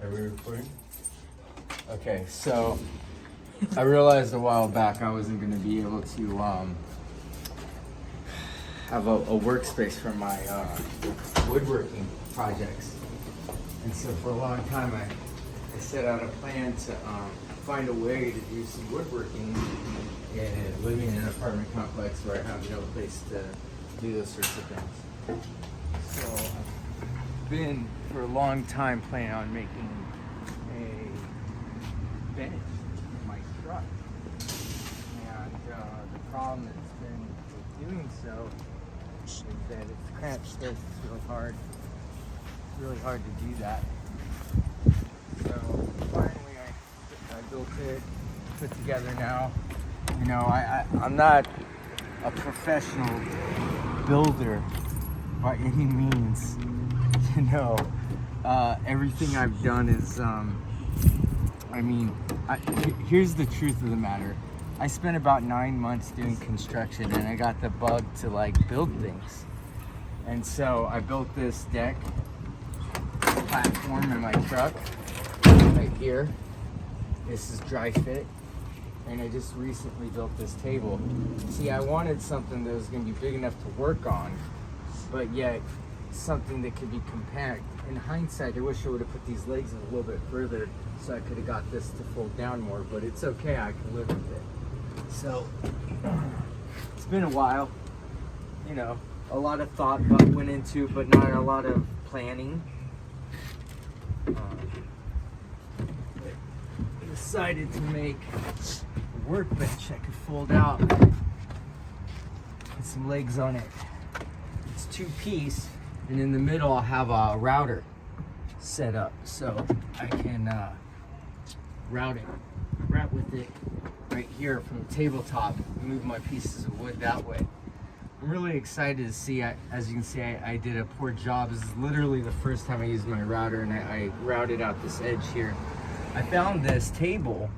Are we recording? Okay, so I realized a while back I wasn't going to be able to have a workspace for my woodworking projects. And so for a long time I set out a plan to find a way to do some woodworking and living in an apartment complex where I have no place to do those sorts of things. So I've been for a long time planning on making a bench in my truck. And the problem that's been with doing so is that it's cramped space. It's really hard to do that. So finally I built it, put together now. You know, I'm not a professional builder by any means. You know, everything I've done is, here's the truth of the matter. I spent about 9 months doing construction and I got the bug to like build things. And so I built this deck platform in my truck right here. This is dry fit. And I just recently built this table. See, I wanted something that was going to be big enough to work on, but yet something that could be compact. In hindsight, I wish I would have put these legs in a little bit further so I could have got this to fold down more, but it's okay, I can live with it. So, it's been a while. You know, a lot of thought went into it, but not a lot of planning. I decided to make a workbench I could fold out, put some legs on it. It's 2-piece, and in the middle I'll have a router set up so I can route with it right here from the tabletop, move my pieces of wood that way. I'm really excited to see, as you can see, I did a poor job. This is literally the first time I used my router, and I routed out this edge here. I found this table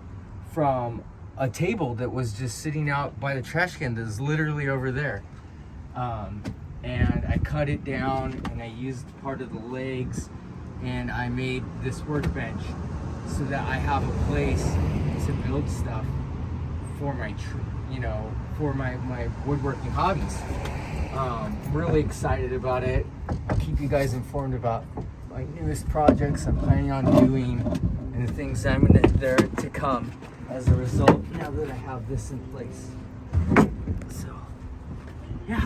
from a table that was just sitting out by the trash can that is literally over there. And I cut it down and I used part of the legs and I made this workbench so that I have a place to build stuff for my, for my woodworking hobbies. I'm really excited about it. I'll keep you guys informed about my newest projects I'm planning on doing and the things that are to come as a result now that I have this in place. So, yeah.